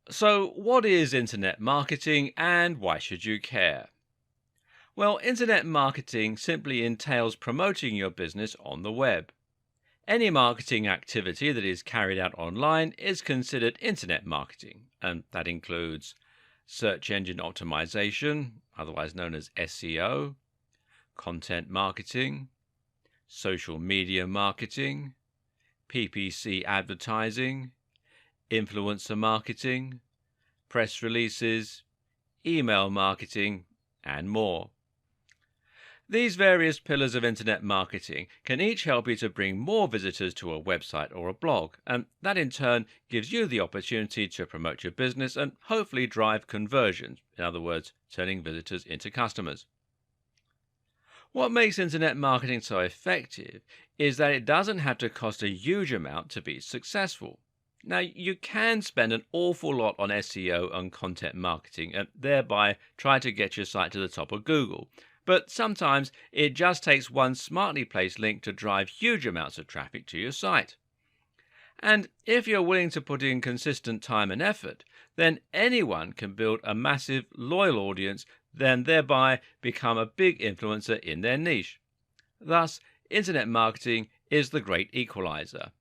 So, what is internet marketing and why should you care? Well, internet marketing simply entails promoting your business on the web. Any marketing activity that is carried out online is considered internet marketing, and that includes search engine optimization, otherwise known as SEO, content marketing, social media marketing, PPC advertising, influencer marketing, press releases, email marketing, and more. These various pillars of internet marketing can each help you to bring more visitors to a website or a blog, and that in turn gives you the opportunity to promote your business and hopefully drive conversions, in other words, turning visitors into customers. What makes internet marketing so effective is that it doesn't have to cost a huge amount to be successful. Now, you can spend an awful lot on SEO and content marketing and thereby try to get your site to the top of Google. But sometimes it just takes one smartly placed link to drive huge amounts of traffic to your site. And if you're willing to put in consistent time and effort, then anyone can build a massive, loyal audience, then thereby become a big influencer in their niche. Thus, internet marketing is the great equalizer.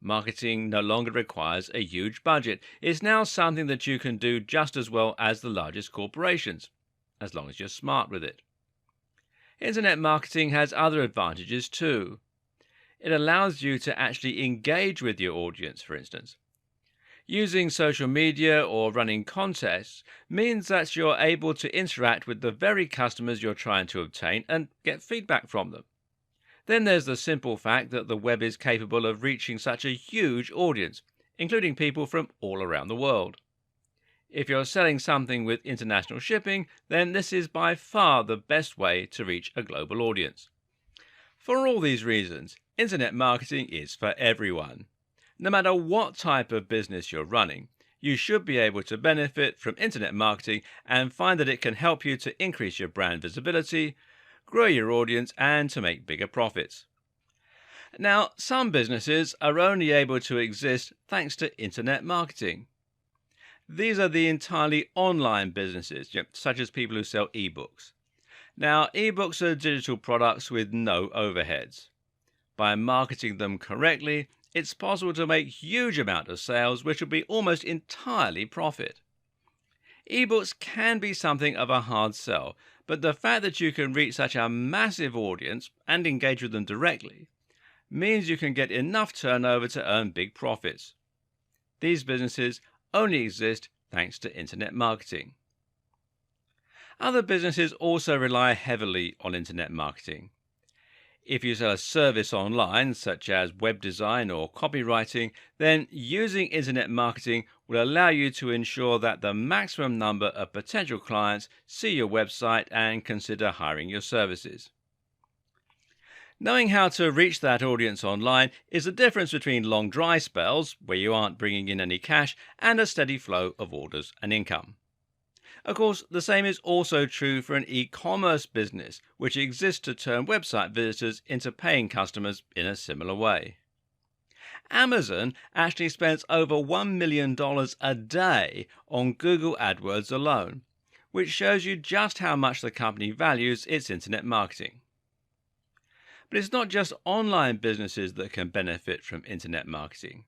Marketing no longer requires a huge budget. It's now something that you can do just as well as the largest corporations, as long as you're smart with it. Internet marketing has other advantages too. It allows you to actually engage with your audience, for instance. Using social media or running contests means that you're able to interact with the very customers you're trying to obtain and get feedback from them. Then there's the simple fact that the web is capable of reaching such a huge audience, including people from all around the world. If you're selling something with international shipping, then this is by far the best way to reach a global audience. For all these reasons, internet marketing is for everyone. No matter what type of business you're running, you should be able to benefit from internet marketing and find that it can help you to increase your brand visibility, grow your audience, and to make bigger profits. Now, some businesses are only able to exist thanks to internet marketing. These are the entirely online businesses, such as people who sell ebooks. Now, ebooks are digital products with no overheads. By marketing them correctly, it's possible to make huge amount of sales which will be almost entirely profit. Ebooks can be something of a hard sell, but the fact that you can reach such a massive audience and engage with them directly means you can get enough turnover to earn big profits. These businesses only exist thanks to internet marketing. Other businesses also rely heavily on internet marketing. If you sell a service online, such as web design or copywriting, then using internet marketing will allow you to ensure that the maximum number of potential clients see your website and consider hiring your services. Knowing how to reach that audience online is the difference between long dry spells, where you aren't bringing in any cash, and a steady flow of orders and income. Of course, the same is also true for an e-commerce business, which exists to turn website visitors into paying customers in a similar way. Amazon actually spends over $1 million a day on Google AdWords alone, which shows you just how much the company values its internet marketing. But it's not just online businesses that can benefit from internet marketing.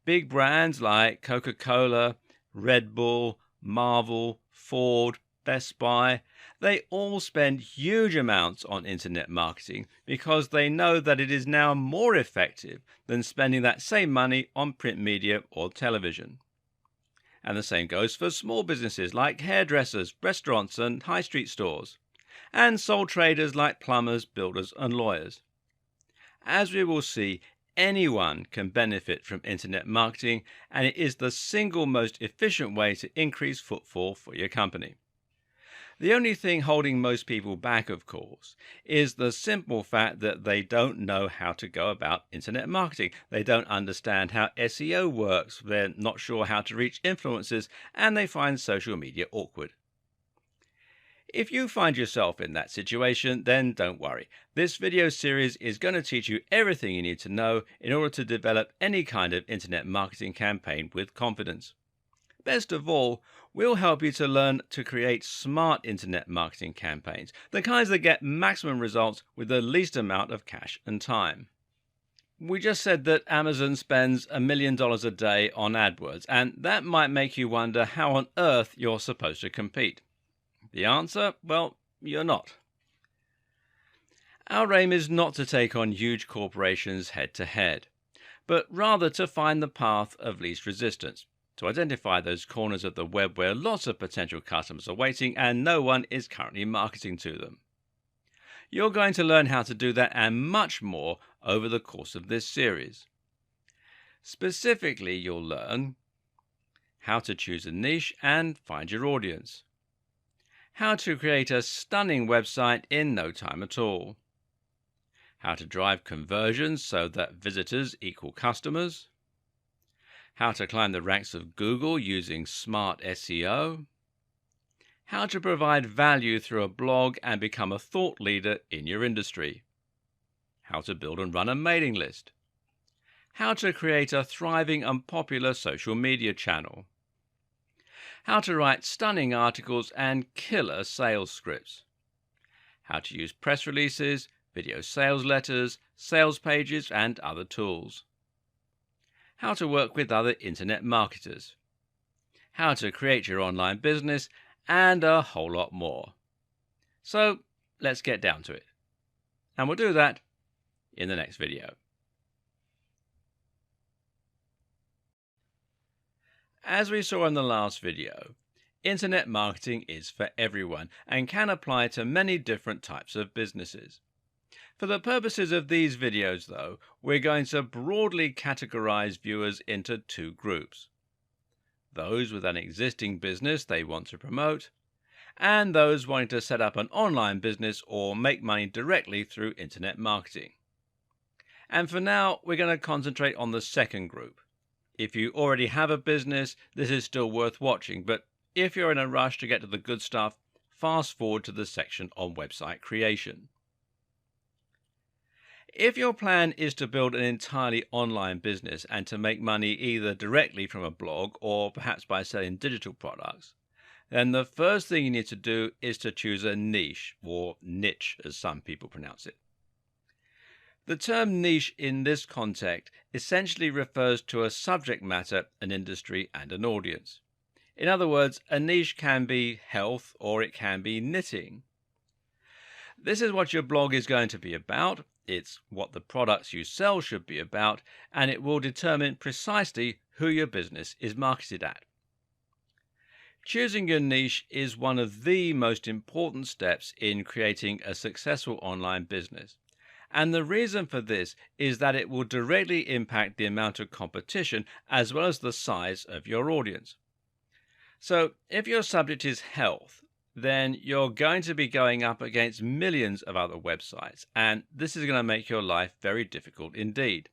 Big brands like Coca-Cola, Red Bull, Marvel, Ford, Best Buy, they all spend huge amounts on internet marketing because they know that it is now more effective than spending that same money on print media or television. And the same goes for small businesses like hairdressers, restaurants and high street stores, and sole traders like plumbers, builders and lawyers. As we will see, anyone can benefit from internet marketing, and it is the single most efficient way to increase footfall for your company. The only thing holding most people back, of course, is the simple fact that they don't know how to go about internet marketing. They don't understand how SEO works, they're not sure how to reach influencers, and they find social media awkward. If you find yourself in that situation, then don't worry. This video series is going to teach you everything you need to know in order to develop any kind of internet marketing campaign with confidence. Best of all, we'll help you to learn to create smart internet marketing campaigns, the kinds that get maximum results with the least amount of cash and time. We just said that Amazon spends $1 million a day on AdWords, and that might make you wonder how on earth you're supposed to compete. The answer? Well, you're not. Our aim is not to take on huge corporations head to head, but rather to find the path of least resistance, to identify those corners of the web where lots of potential customers are waiting and no one is currently marketing to them. You're going to learn how to do that and much more over the course of this series. Specifically, you'll learn how to choose a niche and find your audience, how to create a stunning website in no time at all, how to drive conversions so that visitors equal customers, how to climb the ranks of Google using smart SEO, how to provide value through a blog and become a thought leader in your industry, how to build and run a mailing list, how to create a thriving and popular social media channel, how to write stunning articles and killer sales scripts, how to use press releases, video sales letters, sales pages, and other tools, how to work with other internet marketers, how to create your online business, and a whole lot more. So let's get down to it. And we'll do that in the next video. As we saw in the last video, internet marketing is for everyone and can apply to many different types of businesses. For the purposes of these videos, though, we're going to broadly categorize viewers into two groups: those with an existing business they want to promote, and those wanting to set up an online business or make money directly through internet marketing. And for now, we're going to concentrate on the second group. If you already have a business, this is still worth watching, but if you're in a rush to get to the good stuff, fast forward to the section on website creation. If your plan is to build an entirely online business and to make money either directly from a blog or perhaps by selling digital products, then the first thing you need to do is to choose a niche, or niche as some people pronounce it. The term niche in this context essentially refers to a subject matter, an industry, and an audience. In other words, a niche can be health or it can be knitting. This is what your blog is going to be about. It's what the products you sell should be about, and it will determine precisely who your business is marketed at. Choosing your niche is one of the most important steps in creating a successful online business. And the reason for this is that it will directly impact the amount of competition as well as the size of your audience. So if your subject is health, then you're going to be going up against millions of other websites, and this is going to make your life very difficult indeed.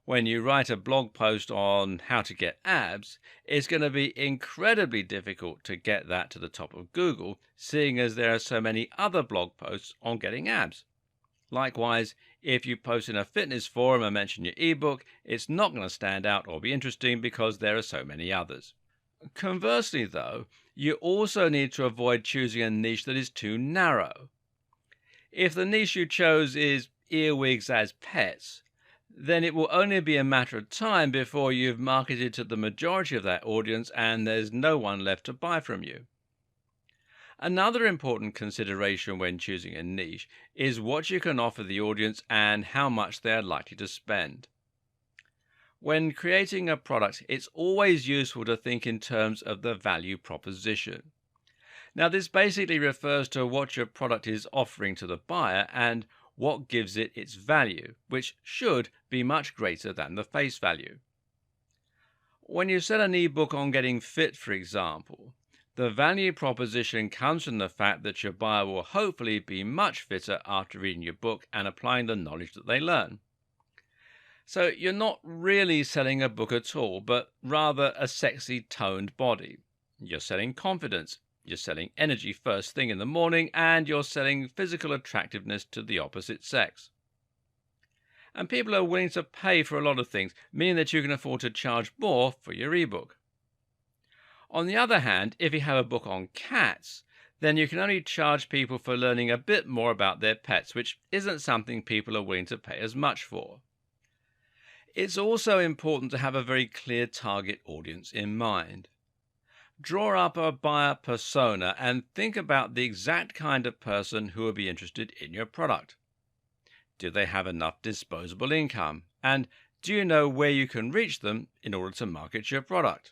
When you write a blog post on how to get abs, it's going to be incredibly difficult to get that to the top of Google, seeing as there are so many other blog posts on getting abs. Likewise, if you post in a fitness forum and mention your ebook, it's not going to stand out or be interesting because there are so many others. Conversely, though, you also need to avoid choosing a niche that is too narrow. If the niche you chose is earwigs as pets, then it will only be a matter of time before you've marketed to the majority of that audience and there's no one left to buy from you. Another important consideration when choosing a niche is what you can offer the audience and how much they are likely to spend. When creating a product, it's always useful to think in terms of the value proposition. Now, this basically refers to what your product is offering to the buyer and what gives it its value, which should be much greater than the face value. When you sell an ebook on getting fit, for example, the value proposition comes from the fact that your buyer will hopefully be much fitter after reading your book and applying the knowledge that they learn. So you're not really selling a book at all, but rather a sexy toned body. You're selling confidence, you're selling energy first thing in the morning, and you're selling physical attractiveness to the opposite sex. And people are willing to pay for a lot of things, meaning that you can afford to charge more for your ebook. On the other hand, if you have a book on cats, then you can only charge people for learning a bit more about their pets, which isn't something people are willing to pay as much for. It's also important to have a very clear target audience in mind. Draw up a buyer persona and think about the exact kind of person who will be interested in your product. Do they have enough disposable income? And do you know where you can reach them in order to market your product?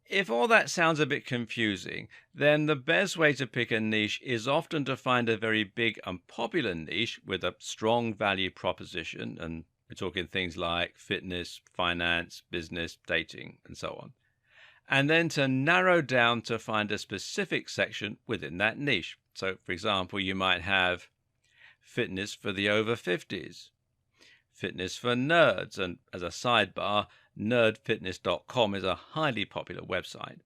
If all that sounds a bit confusing, then the best way to pick a niche is often to find a very big and popular niche with a strong value proposition. And we're talking things like fitness, finance, business, dating, and so on. And then to narrow down to find a specific section within that niche. So, for example, you might have fitness for the over 50s, fitness for nerds, and as a sidebar, nerdfitness.com is a highly popular website.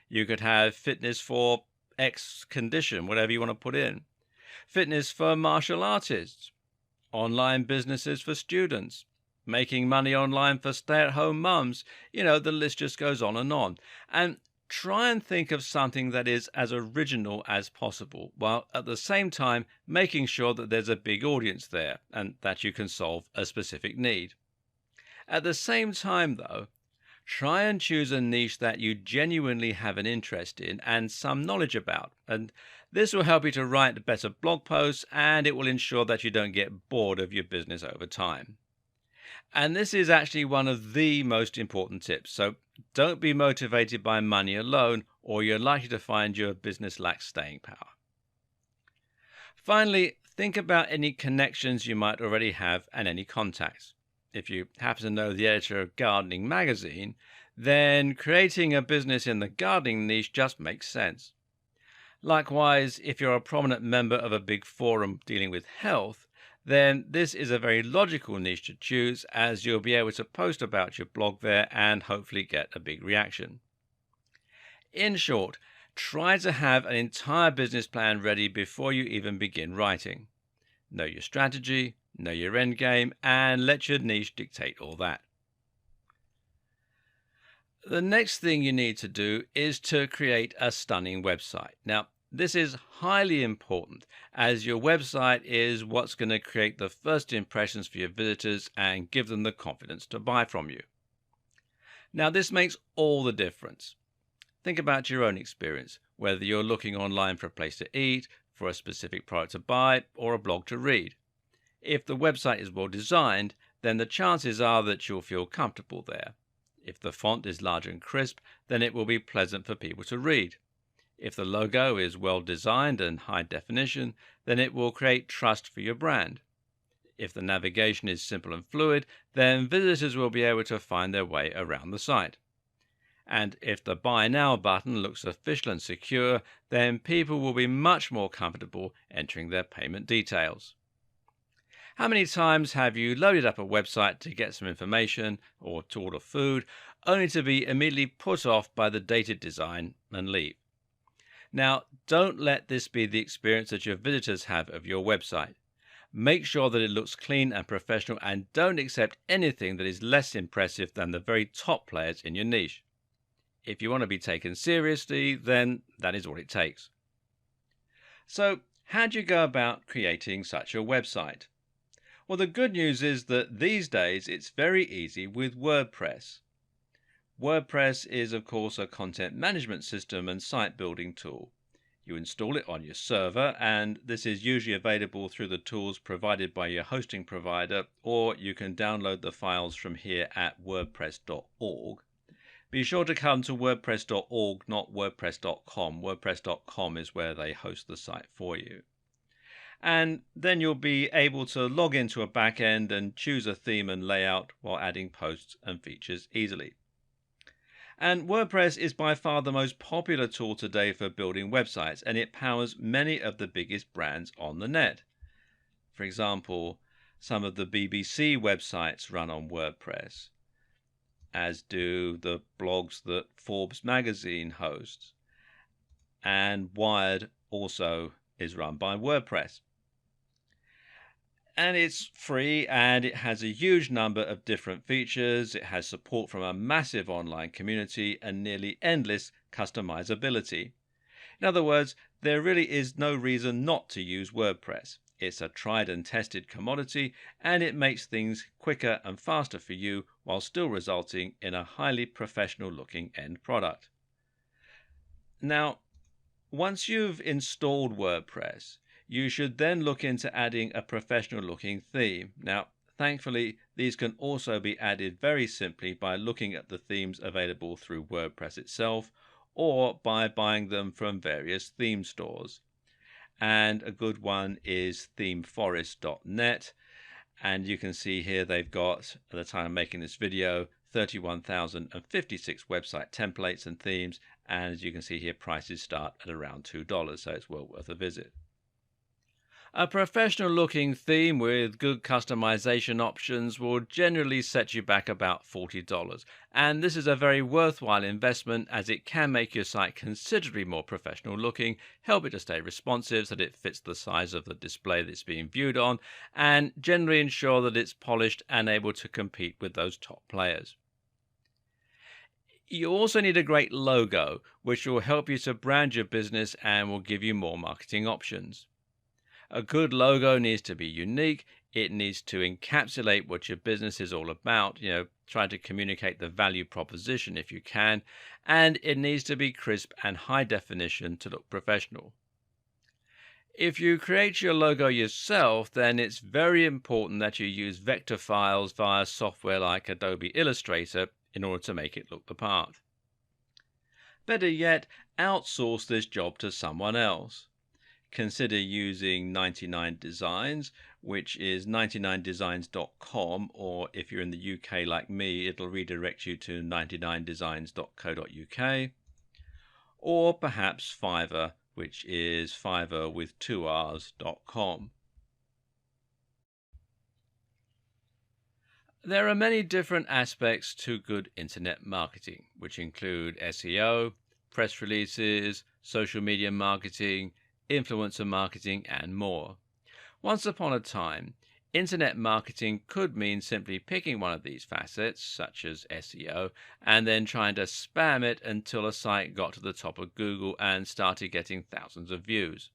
You could have fitness for X condition, whatever you want to put in, fitness for martial artists, online businesses for students, making money online for stay-at-home mums. The list just goes on. And try and think of something that is as original as possible, while at the same time making sure that there's a big audience there and that you can solve a specific need. At the same time, though, try and choose a niche that you genuinely have an interest in and some knowledge about. And this will help you to write better blog posts, and it will ensure that you don't get bored of your business over time. And this is actually one of the most important tips. So don't be motivated by money alone, or you're likely to find your business lacks staying power. Finally, think about any connections you might already have and any contacts. If you happen to know the editor of Gardening magazine, then creating a business in the gardening niche just makes sense. Likewise, if you're a prominent member of a big forum dealing with health, then this is a very logical niche to choose, as you'll be able to post about your blog there and hopefully get a big reaction. In short, try to have an entire business plan ready before you even begin writing. Know your strategy, know your end game, and let your niche dictate all that. The next thing you need to do is to create a stunning website. Now, this is highly important, as your website is what's going to create the first impressions for your visitors and give them the confidence to buy from you. Now, this makes all the difference. Think about your own experience, whether you're looking online for a place to eat, for a specific product to buy, or a blog to read. If the website is well designed, then the chances are that you'll feel comfortable there. If the font is large and crisp, then it will be pleasant for people to read. If the logo is well designed and high definition, then it will create trust for your brand. If the navigation is simple and fluid, then visitors will be able to find their way around the site. And if the Buy Now button looks official and secure, then people will be much more comfortable entering their payment details. How many times have you loaded up a website to get some information or to order food, only to be immediately put off by the dated design and leave? Now, don't let this be the experience that your visitors have of your website. Make sure that it looks clean and professional, and don't accept anything that is less impressive than the very top players in your niche. If you want to be taken seriously, then that is what it takes. So, how do you go about creating such a website? Well, the good news is that these days it's very easy with WordPress. WordPress is, of course, a content management system and site building tool. You install it on your server, and this is usually available through the tools provided by your hosting provider, or you can download the files from here at wordpress.org. Be sure to come to wordpress.org, not wordpress.com. Wordpress.com is where they host the site for you. And then you'll be able to log into a backend and choose a theme and layout while adding posts and features easily. And WordPress is by far the most popular tool today for building websites, and it powers many of the biggest brands on the net. For example, some of the BBC websites run on WordPress, as do the blogs that Forbes magazine hosts, and Wired also is run by WordPress. And it's free and it has a huge number of different features. It has support from a massive online community and nearly endless customizability. In other words, there really is no reason not to use WordPress. It's a tried and tested commodity and it makes things quicker and faster for you while still resulting in a highly professional looking end product. Now, once you've installed WordPress, you should then look into adding a professional looking theme. Now, thankfully, these can also be added very simply by looking at the themes available through WordPress itself or by buying them from various theme stores. And a good one is themeforest.net. And you can see here they've got, at the time of making this video, 31,056 website templates and themes. And as you can see here, prices start at around $2, so it's well worth a visit. A professional looking theme with good customization options will generally set you back about $40. And this is a very worthwhile investment as it can make your site considerably more professional looking, help it to stay responsive so that it fits the size of the display that it's being viewed on, and generally ensure that it's polished and able to compete with those top players. You also need a great logo, which will help you to brand your business and will give you more marketing options. A good logo needs to be unique. It needs to encapsulate what your business is all about, try to communicate the value proposition if you can, and it needs to be crisp and high definition to look professional. If you create your logo yourself, then it's very important that you use vector files via software like Adobe Illustrator in order to make it look the part. Better yet, outsource this job to someone else. Consider using 99 Designs, which is 99designs.com, or if you're in the UK like me, it'll redirect you to 99designs.co.uk, or perhaps Fiverr, which is Fiverr with 2Rs.com. There are many different aspects to good internet marketing, which include SEO, press releases, social media marketing, influencer marketing, and more. Once upon a time, internet marketing could mean simply picking one of these facets, such as SEO, and then trying to spam it until a site got to the top of Google and started getting thousands of views.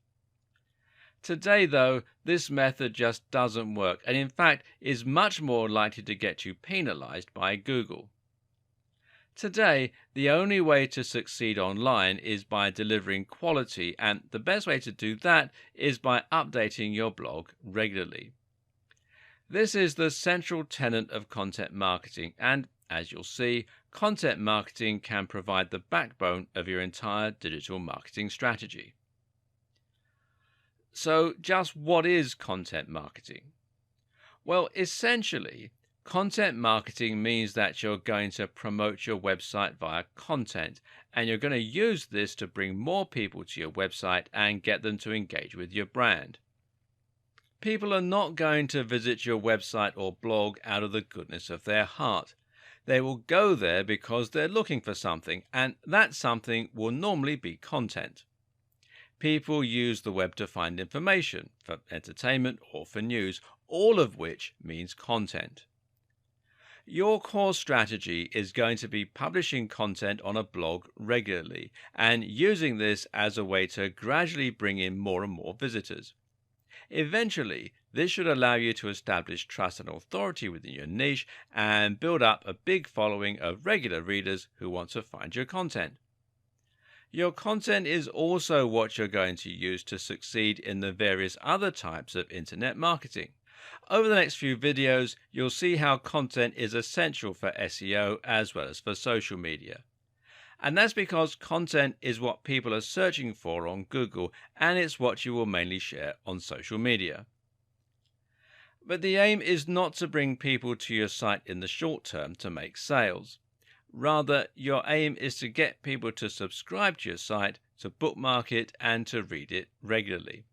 Today, though, this method just doesn't work, and in fact is much more likely to get you penalized by Google. Today, the only way to succeed online is by delivering quality, and the best way to do that is by updating your blog regularly. This is the central tenet of content marketing, and as you'll see, content marketing can provide the backbone of your entire digital marketing strategy. So, just what is content marketing? Well, essentially, content marketing means that you're going to promote your website via content, and you're going to use this to bring more people to your website and get them to engage with your brand. People are not going to visit your website or blog out of the goodness of their heart. They will go there because they're looking for something, and that something will normally be content. People use the web to find information, for entertainment or for news, all of which means content. Your core strategy is going to be publishing content on a blog regularly and using this as a way to gradually bring in more and more visitors. Eventually, this should allow you to establish trust and authority within your niche and build up a big following of regular readers who want to find your content. Your content is also what you're going to use to succeed in the various other types of internet marketing. Over the next few videos, you'll see how content is essential for SEO as well as for social media. And that's because content is what people are searching for on Google, and it's what you will mainly share on social media. But the aim is not to bring people to your site in the short term to make sales. Rather, your aim is to get people to subscribe to your site, to bookmark it, and to read it regularly.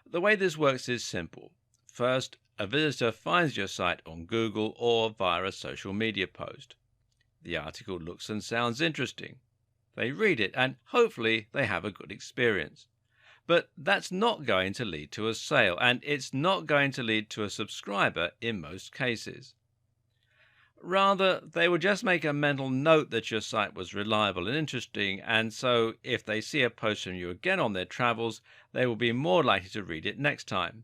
The way this works is simple. First, a visitor finds your site on Google or via a social media post. The article looks and sounds interesting. They read it and hopefully they have a good experience. But that's not going to lead to a sale, and it's not going to lead to a subscriber in most cases. Rather, they will just make a mental note that your site was reliable and interesting, and so if they see a post from you again on their travels, they will be more likely to read it next time.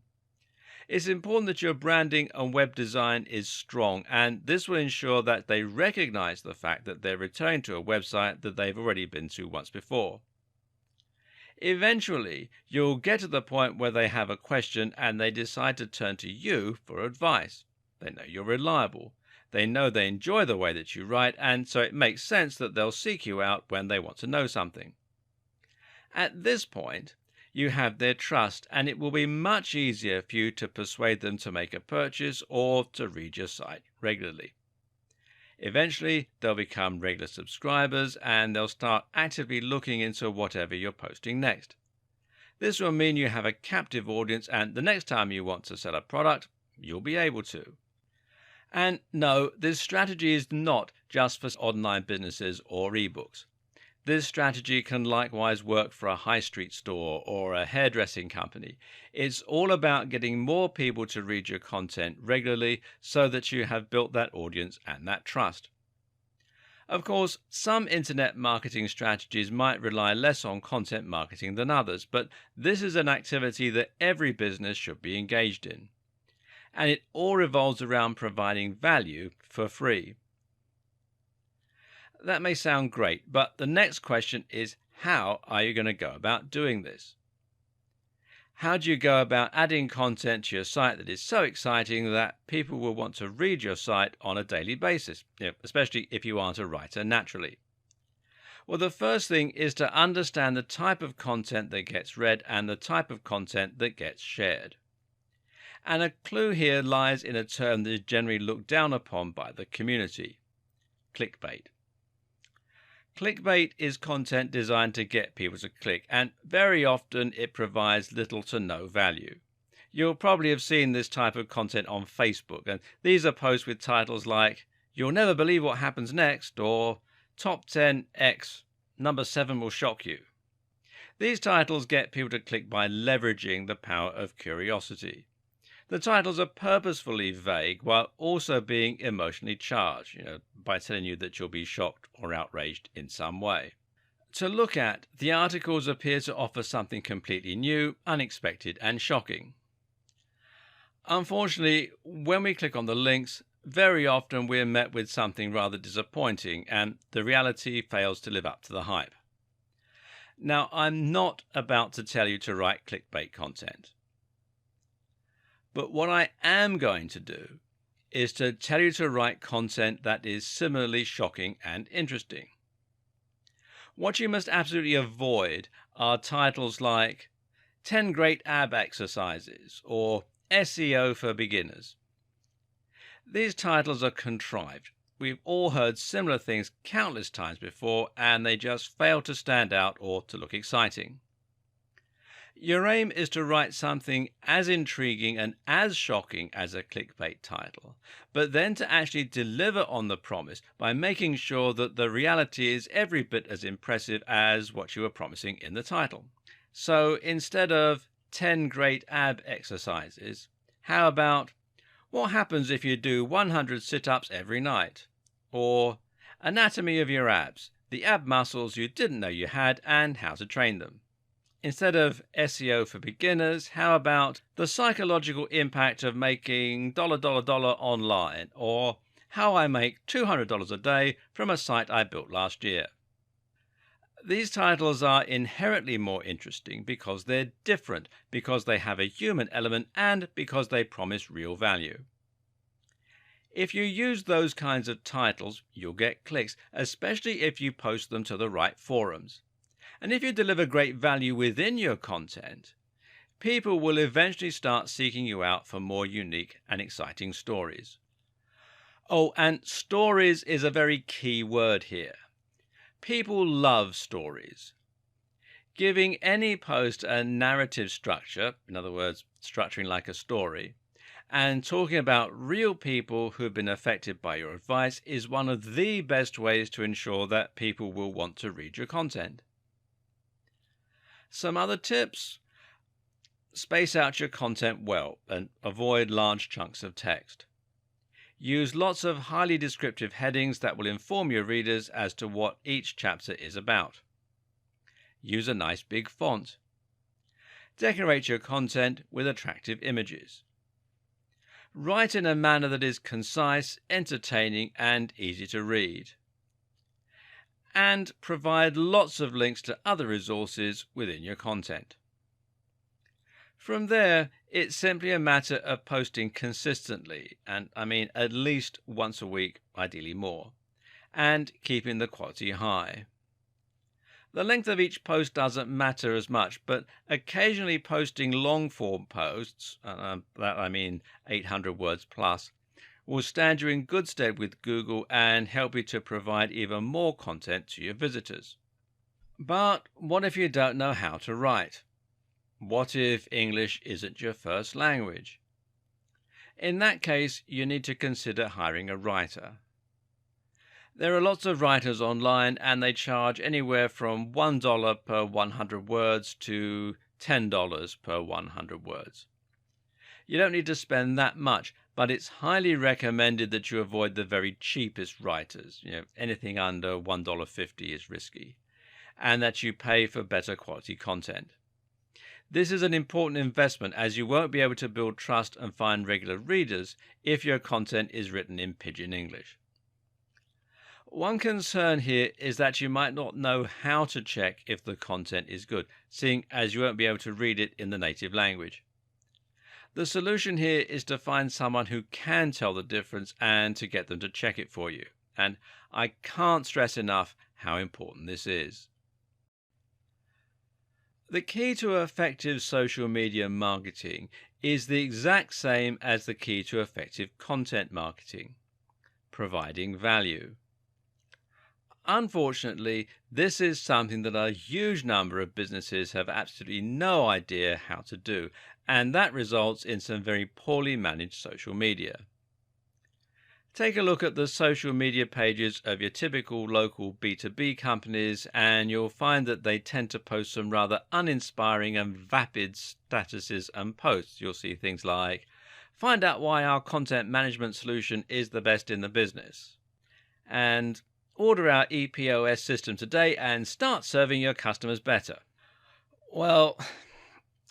It's important that your branding and web design is strong, and this will ensure that they recognize the fact that they're returning to a website that they've already been to once before. Eventually, you'll get to the point where they have a question and they decide to turn to you for advice. They know you're reliable. They know they enjoy the way that you write, and so it makes sense that they'll seek you out when they want to know something. At this point, you have their trust, and it will be much easier for you to persuade them to make a purchase or to read your site regularly. Eventually, they'll become regular subscribers and they'll start actively looking into whatever you're posting next. This will mean you have a captive audience, and the next time you want to sell a product, you'll be able to. And no, this strategy is not just for online businesses or ebooks. This strategy can likewise work for a high street store or a hairdressing company. It's all about getting more people to read your content regularly so that you have built that audience and that trust. Of course, some internet marketing strategies might rely less on content marketing than others, but this is an activity that every business should be engaged in. And it all revolves around providing value for free. That may sound great, but the next question is, how are you going to go about doing this? How do you go about adding content to your site that is so exciting that people will want to read your site on a daily basis, especially if you aren't a writer naturally? Well, the first thing is to understand the type of content that gets read and the type of content that gets shared. And a clue here lies in a term that is generally looked down upon by the community: clickbait. Clickbait is content designed to get people to click, and very often it provides little to no value. You'll probably have seen this type of content on Facebook, and these are posts with titles like "You'll never believe what happens next" or "Top 10 X, number 7 will shock you." These titles get people to click by leveraging the power of curiosity. The titles are purposefully vague while also being emotionally charged, by telling you that you'll be shocked or outraged in some way. To look at, the articles appear to offer something completely new, unexpected, and shocking. Unfortunately, when we click on the links, very often we're met with something rather disappointing, and the reality fails to live up to the hype. Now, I'm not about to tell you to write clickbait content. But what I am going to do is to tell you to write content that is similarly shocking and interesting. What you must absolutely avoid are titles like 10 Great Ab Exercises or SEO for Beginners. These titles are contrived. We've all heard similar things countless times before, and they just fail to stand out or to look exciting. Your aim is to write something as intriguing and as shocking as a clickbait title, but then to actually deliver on the promise by making sure that the reality is every bit as impressive as what you were promising in the title. So instead of 10 great ab exercises, how about what happens if you do 100 sit-ups every night? Or anatomy of your abs, the ab muscles you didn't know you had and how to train them. Instead of SEO for beginners, how about the psychological impact of making $$ online, or how I make $200 a day from a site I built last year? These titles are inherently more interesting because they're different, because they have a human element, and because they promise real value. If you use those kinds of titles, you'll get clicks, especially if you post them to the right forums. And if you deliver great value within your content, people will eventually start seeking you out for more unique and exciting stories. Oh, and stories is a very key word here. People love stories. Giving any post a narrative structure, in other words, structuring like a story, and talking about real people who've been affected by your advice is one of the best ways to ensure that people will want to read your content. Some other tips? Space out your content well and avoid large chunks of text. Use lots of highly descriptive headings that will inform your readers as to what each chapter is about. Use a nice big font. Decorate your content with attractive images. Write in a manner that is concise, entertaining, and easy to read. And provide lots of links to other resources within your content. From there, it's simply a matter of posting consistently, and I mean at least once a week, ideally more, and keeping the quality high. The length of each post doesn't matter as much, but occasionally posting long form posts, that I mean 800 words plus, will stand you in good stead with Google and help you to provide even more content to your visitors. But what if you don't know how to write? What if English isn't your first language? In that case, you need to consider hiring a writer. There are lots of writers online and they charge anywhere from $1 per 100 words to $10 per 100 words. You don't need to spend that much, but it's highly recommended that you avoid the very cheapest writers. Anything under $1.50 is risky, and that you pay for better quality content. This is an important investment as you won't be able to build trust and find regular readers if your content is written in pidgin English. One concern here is that you might not know how to check if the content is good, seeing as you won't be able to read it in the native language. The solution here is to find someone who can tell the difference and to get them to check it for you. And I can't stress enough how important this is. The key to effective social media marketing is the exact same as the key to effective content marketing: providing value. Unfortunately, this is something that a huge number of businesses have absolutely no idea how to do, and that results in some very poorly managed social media. Take a look at the social media pages of your typical local B2B companies, and you'll find that they tend to post some rather uninspiring and vapid statuses and posts. You'll see things like, "Find out why our content management solution is the best in the business," and "Order our EPOS system today and start serving your customers better." Well,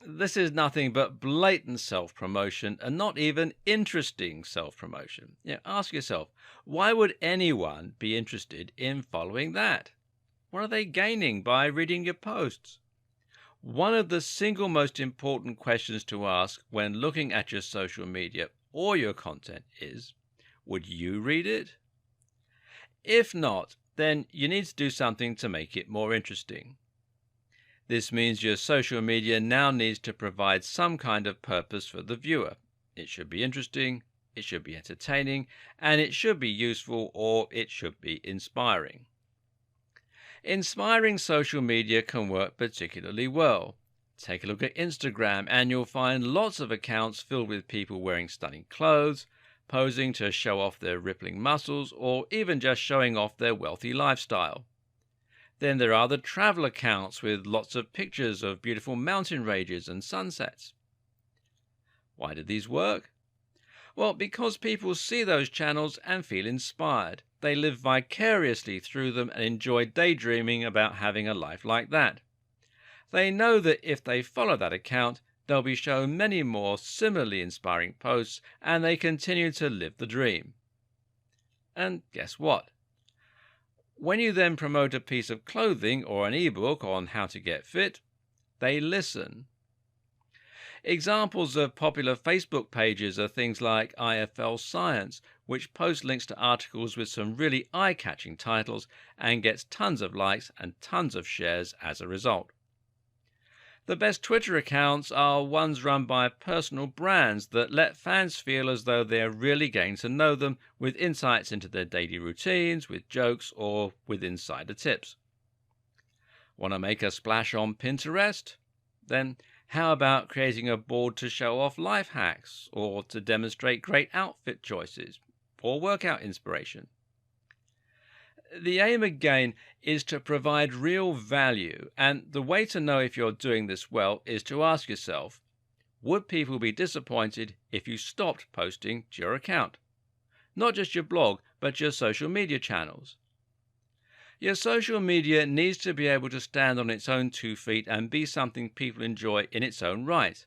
this is nothing but blatant self-promotion and not even interesting self-promotion. Ask yourself, why would anyone be interested in following that? What are they gaining by reading your posts? One of the single most important questions to ask when looking at your social media or your content is, would you read it? If not, then you need to do something to make it more interesting. This means your social media now needs to provide some kind of purpose for the viewer. It should be interesting, it should be entertaining, and it should be useful, or it should be inspiring. Inspiring social media can work particularly well. Take a look at Instagram and you'll find lots of accounts filled with people wearing stunning clothes, posing to show off their rippling muscles, or even just showing off their wealthy lifestyle. Then there are the travel accounts with lots of pictures of beautiful mountain ranges and sunsets. Why do these work? Well, because people see those channels and feel inspired. They live vicariously through them and enjoy daydreaming about having a life like that. They know that if they follow that account, they'll be shown many more similarly inspiring posts, and they continue to live the dream. And guess what? When you then promote a piece of clothing or an ebook on how to get fit, they listen. Examples of popular Facebook pages are things like IFL Science, which posts links to articles with some really eye-catching titles and gets tons of likes and tons of shares as a result. The best Twitter accounts are ones run by personal brands that let fans feel as though they're really getting to know them, with insights into their daily routines, with jokes, or with insider tips. Want to make a splash on Pinterest? Then how about creating a board to show off life hacks, or to demonstrate great outfit choices, or workout inspiration? The aim again is to provide real value, and the way to know if you're doing this well is to ask yourself, would people be disappointed if you stopped posting to your account? Not just your blog, but your social media channels. Your social media needs to be able to stand on its own 2 feet and be something people enjoy in its own right.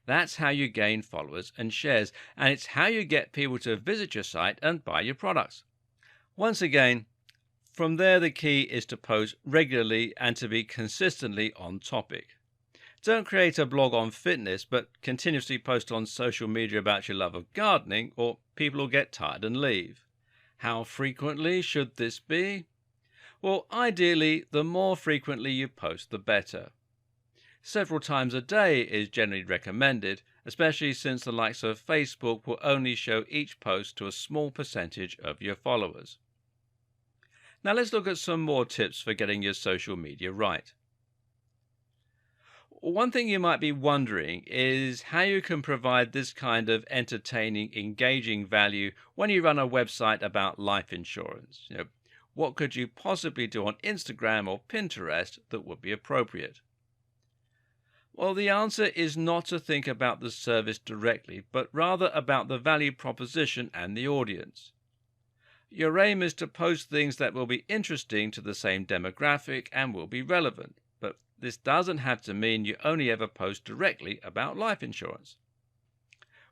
That's how you gain followers and shares, and it's how you get people to visit your site and buy your products. Once again, from there the key is to post regularly and to be consistently on topic. Don't create a blog on fitness, but continuously post on social media about your love of gardening, or people will get tired and leave. How frequently should this be? Well, ideally, the more frequently you post, the better. Several times a day is generally recommended, especially since the likes of Facebook will only show each post to a small percentage of your followers. Now let's look at some more tips for getting your social media right. One thing you might be wondering is how you can provide this kind of entertaining, engaging value when you run a website about life insurance. What could you possibly do on Instagram or Pinterest that would be appropriate? Well, the answer is not to think about the service directly, but rather about the value proposition and the audience. Your aim is to post things that will be interesting to the same demographic and will be relevant. But this doesn't have to mean you only ever post directly about life insurance.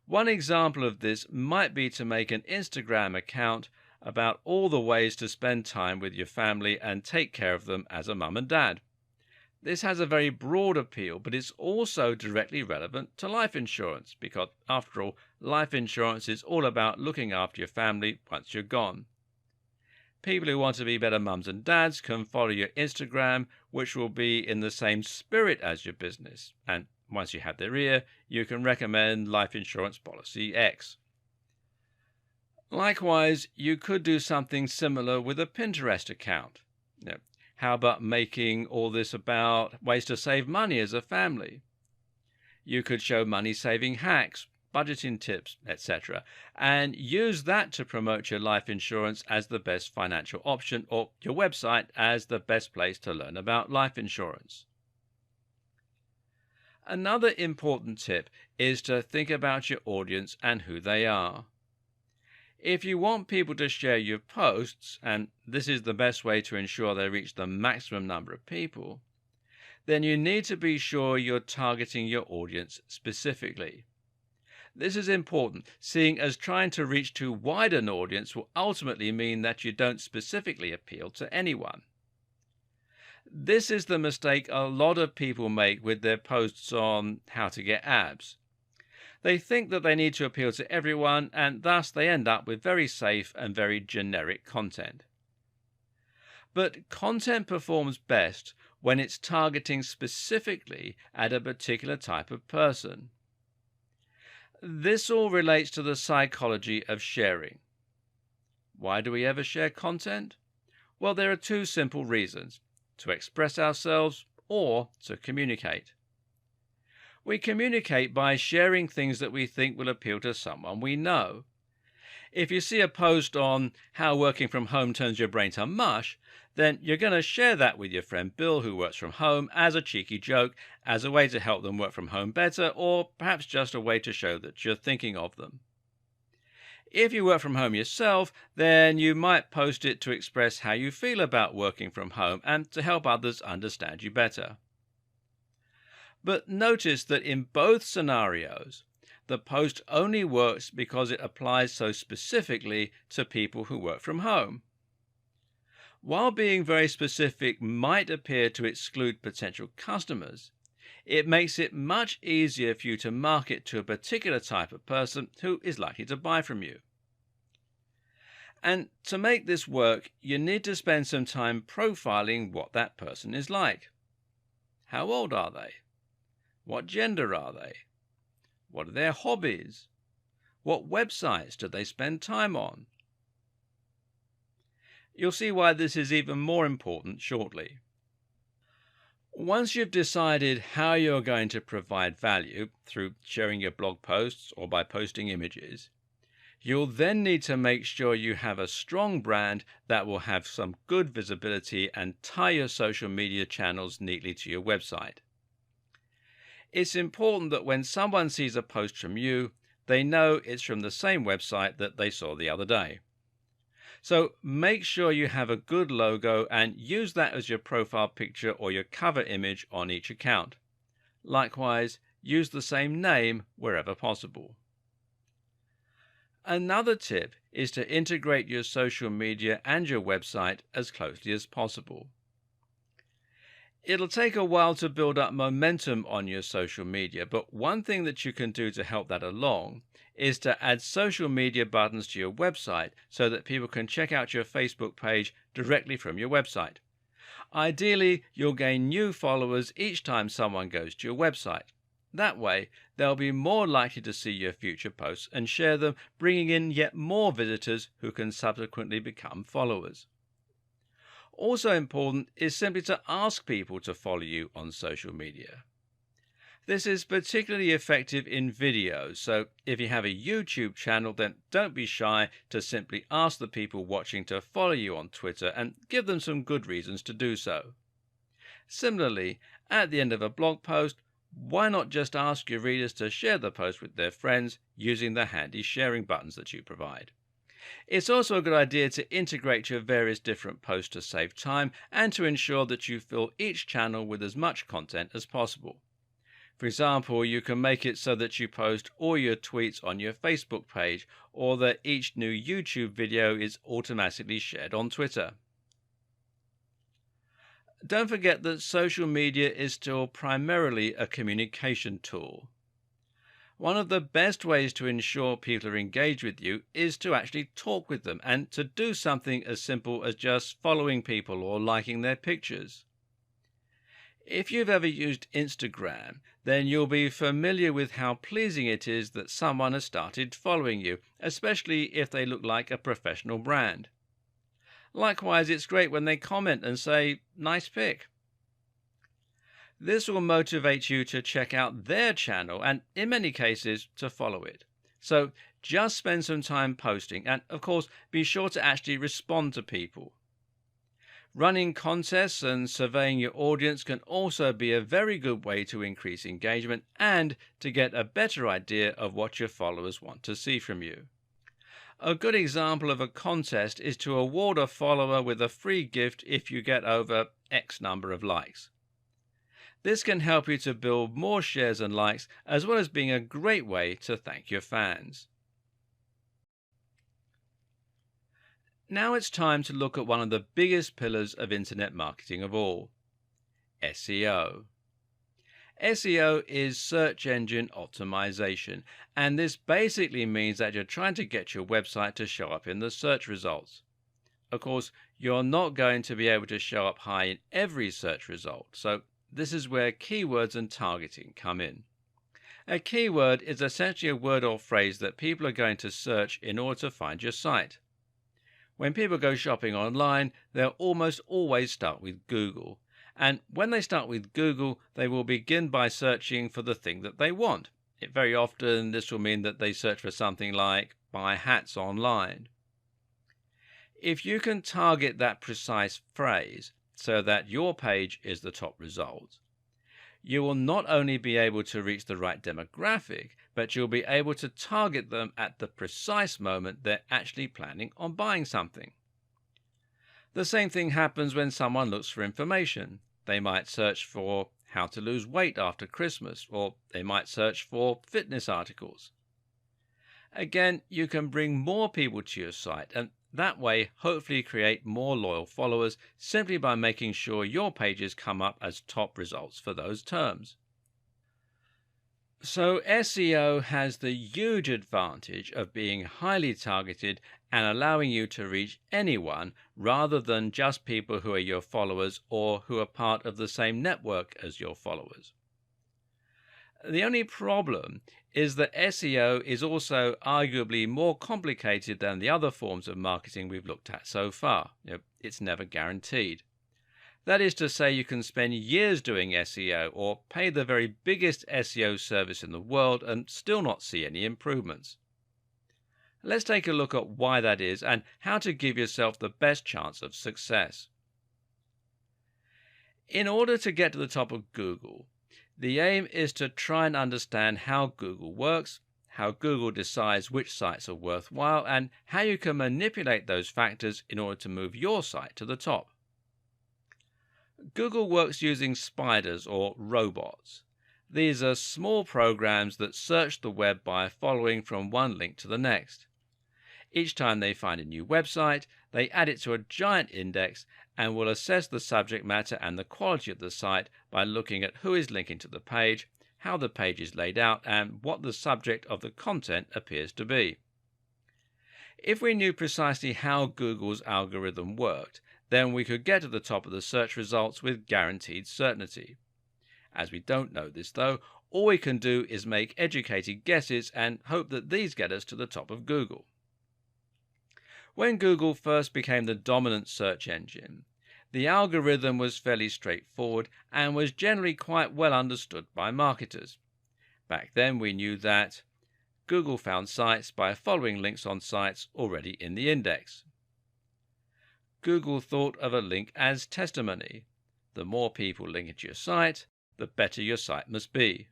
One example of this might be to make an Instagram account about all the ways to spend time with your family and take care of them as a mum and dad. This has a very broad appeal, but it's also directly relevant to life insurance because, after all, life insurance is all about looking after your family once you're gone. People who want to be better mums and dads can follow your Instagram, which will be in the same spirit as your business. And once you have their ear, you can recommend life insurance policy X. Likewise, you could do something similar with a Pinterest account. How about making all this about ways to save money as a family? You could show money-saving hacks, budgeting tips, etc., and use that to promote your life insurance as the best financial option, or your website as the best place to learn about life insurance. Another important tip is to think about your audience and who they are. If you want people to share your posts, and this is the best way to ensure they reach the maximum number of people, then you need to be sure you're targeting your audience specifically. This is important, seeing as trying to reach too wide an audience will ultimately mean that you don't specifically appeal to anyone. This is the mistake a lot of people make with their posts on how to get abs. They think that they need to appeal to everyone, and thus they end up with very safe and very generic content. But content performs best when it's targeting specifically at a particular type of person. This all relates to the psychology of sharing. Why do we ever share content? Well, there are two simple reasons: to express ourselves or to communicate. We communicate by sharing things that we think will appeal to someone we know. If you see a post on how working from home turns your brain to mush, then you're going to share that with your friend Bill, who works from home, as a cheeky joke, as a way to help them work from home better, or perhaps just a way to show that you're thinking of them. If you work from home yourself, then you might post it to express how you feel about working from home and to help others understand you better. But notice that in both scenarios, the post only works because it applies so specifically to people who work from home. While being very specific might appear to exclude potential customers, it makes it much easier for you to market to a particular type of person who is likely to buy from you. And to make this work, you need to spend some time profiling what that person is like. How old are they? What gender are they? What are their hobbies? What websites do they spend time on? You'll see why this is even more important shortly. Once you've decided how you're going to provide value through sharing your blog posts or by posting images, you'll then need to make sure you have a strong brand that will have some good visibility and tie your social media channels neatly to your website. It's important that when someone sees a post from you, they know it's from the same website that they saw the other day. So make sure you have a good logo and use that as your profile picture or your cover image on each account. Likewise, use the same name wherever possible. Another tip is to integrate your social media and your website as closely as possible. It'll take a while to build up momentum on your social media, but one thing that you can do to help that along is to add social media buttons to your website so that people can check out your Facebook page directly from your website. Ideally, you'll gain new followers each time someone goes to your website. That way, they'll be more likely to see your future posts and share them, bringing in yet more visitors who can subsequently become followers. Also important is simply to ask people to follow you on social media. This is particularly effective in videos, so if you have a YouTube channel, then don't be shy to simply ask the people watching to follow you on Twitter and give them some good reasons to do so. Similarly, at the end of a blog post, why not just ask your readers to share the post with their friends using the handy sharing buttons that you provide? It's also a good idea to integrate your various different posts to save time and to ensure that you fill each channel with as much content as possible. For example, you can make it so that you post all your tweets on your Facebook page or that each new YouTube video is automatically shared on Twitter. Don't forget that social media is still primarily a communication tool. One of the best ways to ensure people are engaged with you is to actually talk with them and to do something as simple as just following people or liking their pictures. If you've ever used Instagram, then you'll be familiar with how pleasing it is that someone has started following you, especially if they look like a professional brand. Likewise, it's great when they comment and say, "Nice pic." This will motivate you to check out their channel and, in many cases, to follow it. So just spend some time posting and, of course, be sure to actually respond to people. Running contests and surveying your audience can also be a very good way to increase engagement and to get a better idea of what your followers want to see from you. A good example of a contest is to award a follower with a free gift if you get over X number of likes. This can help you to build more shares and likes, as well as being a great way to thank your fans. Now it's time to look at one of the biggest pillars of internet marketing of all, SEO. SEO is search engine optimization, and this basically means that you're trying to get your website to show up in the search results. Of course, you're not going to be able to show up high in every search result, so this is where keywords and targeting come in. A keyword is essentially a word or phrase that people are going to search in order to find your site. When people go shopping online, they'll almost always start with Google. And when they start with Google, they will begin by searching for the thing that they want. Very often, this will mean that they search for something like "buy hats online." If you can target that precise phrase so that your page is the top result, you will not only be able to reach the right demographic, but you'll be able to target them at the precise moment they're actually planning on buying something. The same thing happens when someone looks for information. They might search for how to lose weight after Christmas, or they might search for fitness articles. Again, you can bring more people to your site and that way hopefully create more loyal followers simply by making sure your pages come up as top results for those terms. So SEO has the huge advantage of being highly targeted and allowing you to reach anyone rather than just people who are your followers or who are part of the same network as your followers. The only problem is that SEO is also arguably more complicated than the other forms of marketing we've looked at so far. It's never guaranteed. That is to say, you can spend years doing SEO or pay the very biggest SEO service in the world and still not see any improvements. Let's take a look at why that is and how to give yourself the best chance of success. In order to get to the top of Google, The aim is to try and understand how Google works, how Google decides which sites are worthwhile, and how you can manipulate those factors in order to move your site to the top. Google works using spiders or robots. These are small programs that search the web by following from one link to the next. Each time they find a new website, they add it to a giant index and will assess the subject matter and the quality of the site by looking at who is linking to the page, how the page is laid out, and what the subject of the content appears to be. If we knew precisely how Google's algorithm worked, then we could get to the top of the search results with guaranteed certainty. As we don't know this though, all we can do is make educated guesses and hope that these get us to the top of Google. When Google first became the dominant search engine, the algorithm was fairly straightforward and was generally quite well understood by marketers. Back then we knew that Google found sites by following links on sites already in the index. Google thought of a link as testimony. The more people link into your site, the better your site must be.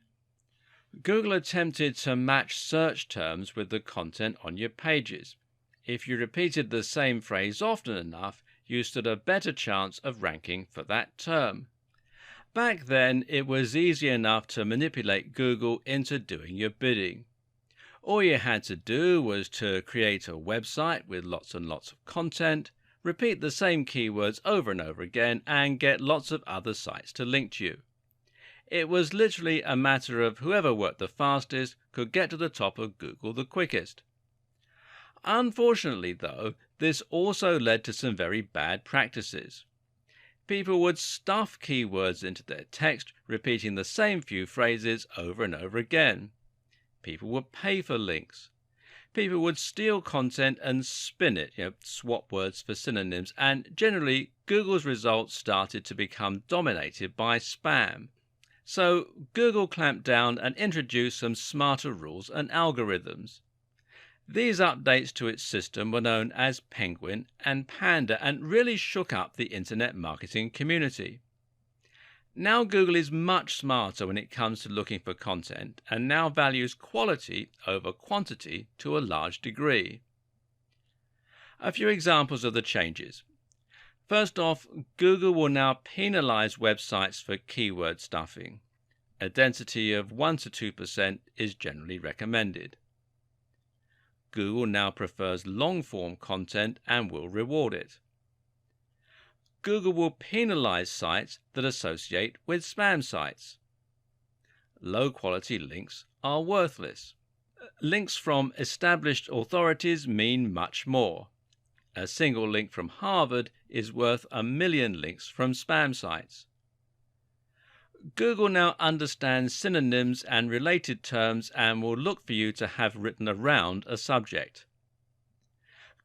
Google attempted to match search terms with the content on your pages. If you repeated the same phrase often enough, you stood a better chance of ranking for that term. Back then, it was easy enough to manipulate Google into doing your bidding. All you had to do was to create a website with lots and lots of content, repeat the same keywords over and over again, and get lots of other sites to link to you. It was literally a matter of whoever worked the fastest could get to the top of Google the quickest. Unfortunately, though, this also led to some very bad practices. People would stuff keywords into their text, repeating the same few phrases over and over again. People would pay for links. People would steal content and spin it, swap words for synonyms, and generally Google's results started to become dominated by spam. So Google clamped down and introduced some smarter rules and algorithms. These updates to its system were known as Penguin and Panda and really shook up the internet marketing community. Now Google is much smarter when it comes to looking for content and now values quality over quantity to a large degree. A few examples of the changes. First off, Google will now penalize websites for keyword stuffing. A density of 1 to 2% is generally recommended. Google now prefers long-form content and will reward it. Google will penalize sites that associate with spam sites. Low-quality links are worthless. Links from established authorities mean much more. A single link from Harvard is worth 1 million links from spam sites. Google now understands synonyms and related terms and will look for you to have written around a subject.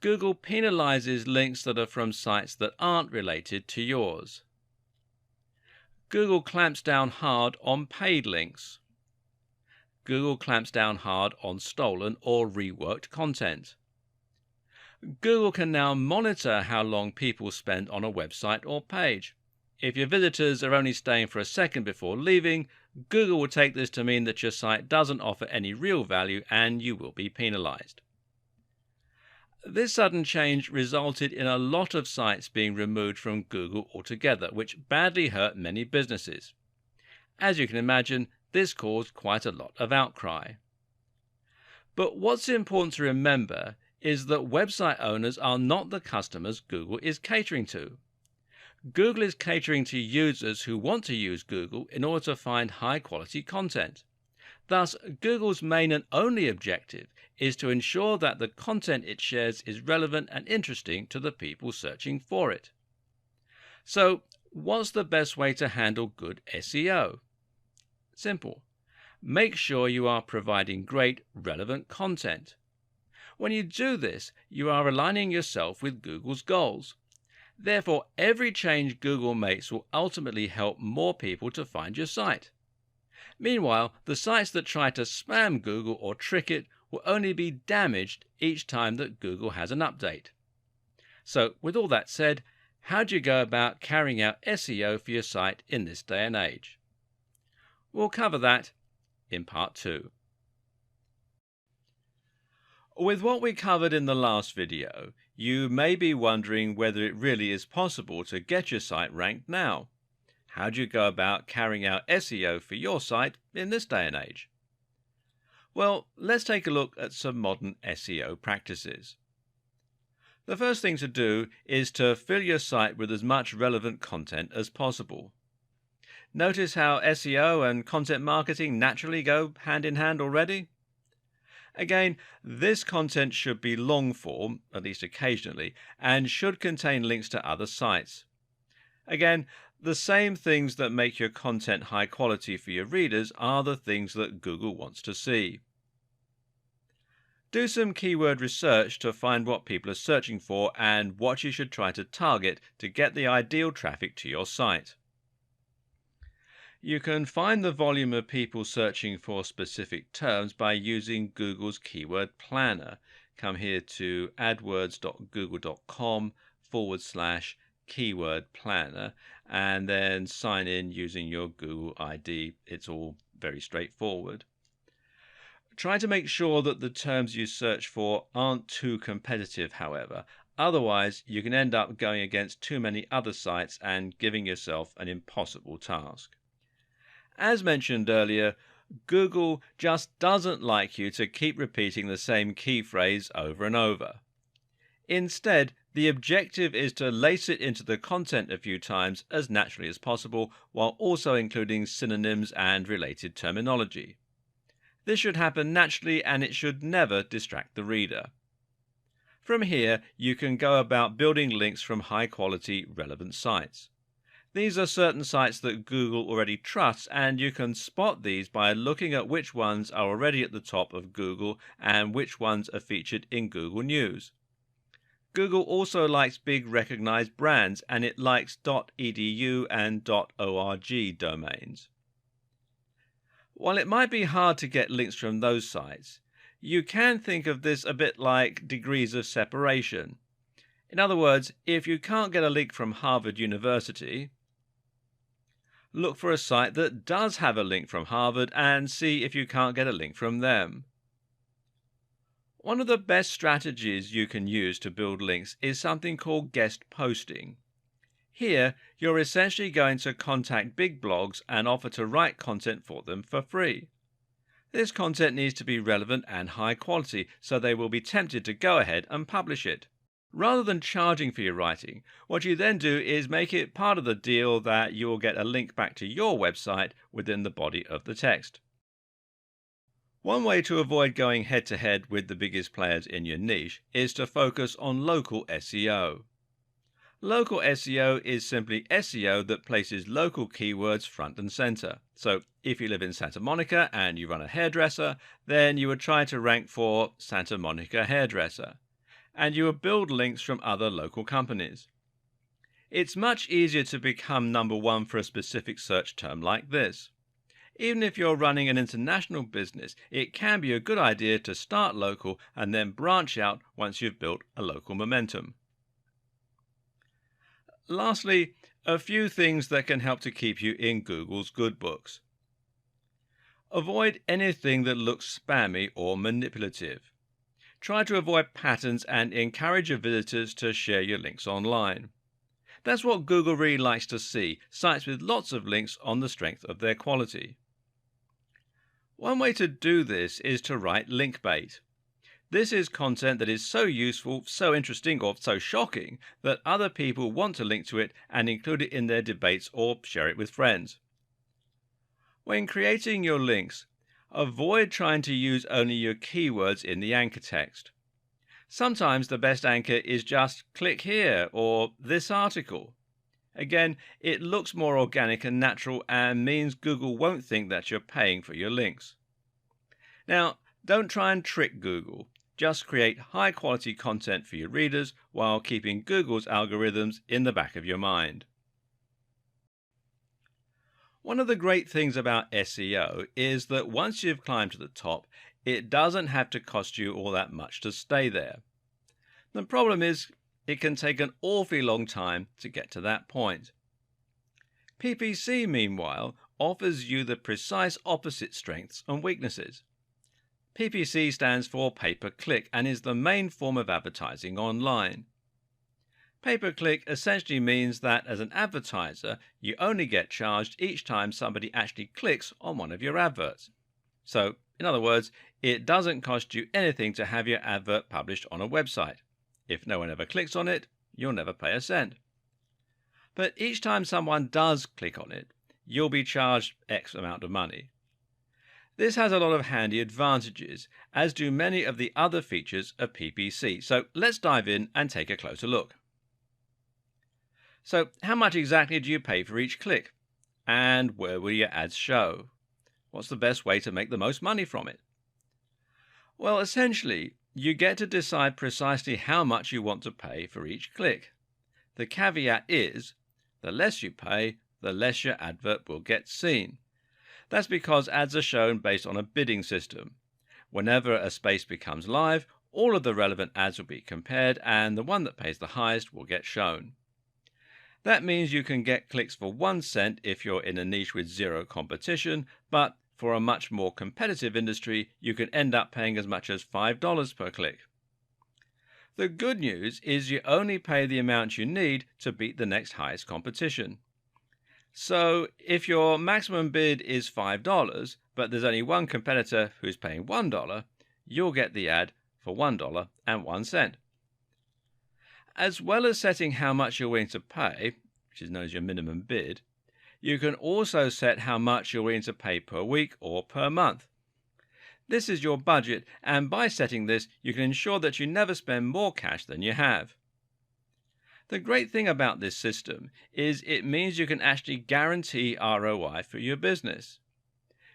Google penalizes links that are from sites that aren't related to yours. Google clamps down hard on paid links. Google clamps down hard on stolen or reworked content. Google can now monitor how long people spend on a website or page. If your visitors are only staying for a second before leaving, Google will take this to mean that your site doesn't offer any real value and you will be penalized. This sudden change resulted in a lot of sites being removed from Google altogether, which badly hurt many businesses. As you can imagine, this caused quite a lot of outcry. But what's important to remember is that website owners are not the customers Google is catering to. Google is catering to users who want to use Google in order to find high-quality content. Thus, Google's main and only objective is to ensure that the content it shares is relevant and interesting to the people searching for it. So, what's the best way to handle good SEO? Simple. Make sure you are providing great, relevant content. When you do this, you are aligning yourself with Google's goals. Therefore, every change Google makes will ultimately help more people to find your site. Meanwhile, the sites that try to spam Google or trick it will only be damaged each time that Google has an update. So, with all that said, how do you go about carrying out SEO for your site in this day and age? We'll cover that in part 2. With what we covered in the last video, you may be wondering whether it really is possible to get your site ranked now. How do you go about carrying out SEO for your site in this day and age? Well, let's take a look at some modern SEO practices. The first thing to do is to fill your site with as much relevant content as possible. Notice how SEO and content marketing naturally go hand in hand already? Again, this content should be long form, at least occasionally, and should contain links to other sites. Again, the same things that make your content high quality for your readers are the things that Google wants to see. Do some keyword research to find what people are searching for and what you should try to target to get the ideal traffic to your site. You can find the volume of people searching for specific terms by using Google's keyword planner. Come here to adwords.google.com/keyword planner and then sign in using your Google ID. It's all very straightforward. Try to make sure that the terms you search for aren't too competitive, however. Otherwise, you can end up going against too many other sites and giving yourself an impossible task. As mentioned earlier, Google just doesn't like you to keep repeating the same key phrase over and over. Instead, the objective is to lace it into the content a few times as naturally as possible, while also including synonyms and related terminology. This should happen naturally and it should never distract the reader. From here, you can go about building links from high-quality, relevant sites. These are certain sites that Google already trusts, and you can spot these by looking at which ones are already at the top of Google and which ones are featured in Google News. Google also likes big recognized brands, and it likes .edu and .org domains. While it might be hard to get links from those sites, you can think of this a bit like degrees of separation. In other words, if you can't get a link from Harvard University, look for a site that does have a link from Harvard and see if you can't get a link from them. One of the best strategies you can use to build links is something called guest posting. Here, you're essentially going to contact big blogs and offer to write content for them for free. This content needs to be relevant and high quality, so they will be tempted to go ahead and publish it. Rather than charging for your writing, what you then do is make it part of the deal that you will get a link back to your website within the body of the text. One way to avoid going head-to-head with the biggest players in your niche is to focus on local SEO. Local SEO is simply SEO that places local keywords front and center. So if you live in Santa Monica and you run a hairdresser, then you would try to rank for Santa Monica hairdresser, and you would build links from other local companies. It's much easier to become number one for a specific search term like this. Even if you're running an international business, it can be a good idea to start local and then branch out once you've built a local momentum. Lastly, a few things that can help to keep you in Google's good books. Avoid anything that looks spammy or manipulative. Try to avoid patterns and encourage your visitors to share your links online. That's what Google really likes to see, sites with lots of links on the strength of their quality. One way to do this is to write link bait. This is content that is so useful, so interesting, or so shocking that other people want to link to it and include it in their debates or share it with friends. When creating your links, avoid trying to use only your keywords in the anchor text. Sometimes the best anchor is just click here or this article. Again, it looks more organic and natural and means Google won't think that you're paying for your links. Now, don't try and trick Google. Just create high quality content for your readers while keeping Google's algorithms in the back of your mind. One of the great things about SEO is that once you've climbed to the top, it doesn't have to cost you all that much to stay there. The problem is it can take an awfully long time to get to that point. PPC, meanwhile, offers you the precise opposite strengths and weaknesses. PPC stands for pay-per-click and is the main form of advertising online. Pay-per-click essentially means that as an advertiser, you only get charged each time somebody actually clicks on one of your adverts. So, in other words, it doesn't cost you anything to have your advert published on a website. If no one ever clicks on it, you'll never pay a cent. But each time someone does click on it, you'll be charged X amount of money. This has a lot of handy advantages, as do many of the other features of PPC. So let's dive in and take a closer look. So how much exactly do you pay for each click? And where will your ads show? What's the best way to make the most money from it? Well, essentially, you get to decide precisely how much you want to pay for each click. The caveat is, the less you pay, the less your advert will get seen. That's because ads are shown based on a bidding system. Whenever a space becomes live, all of the relevant ads will be compared and the one that pays the highest will get shown. That means you can get clicks for 1 cent if you're in a niche with zero competition, but for a much more competitive industry, you can end up paying as much as $5 per click. The good news is you only pay the amount you need to beat the next highest competition. So if your maximum bid is $5, but there's only one competitor who's paying $1, you'll get the ad for $1.01. As well as setting how much you're willing to pay, which is known as your minimum bid, you can also set how much you're willing to pay per week or per month. This is your budget, and by setting this, you can ensure that you never spend more cash than you have. The great thing about this system is it means you can actually guarantee ROI for your business.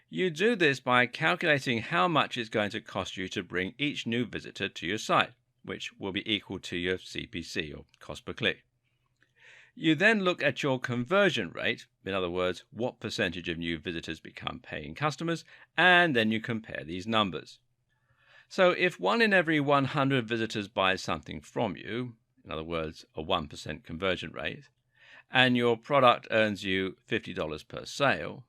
You do this by calculating how much it's going to cost you to bring each new visitor to your site, which will be equal to your CPC, or cost per click. You then look at your conversion rate, in other words, what percentage of new visitors become paying customers, and then you compare these numbers. So if 1 in every 100 visitors buys something from you, in other words, a 1% conversion rate, and your product earns you $50 per sale,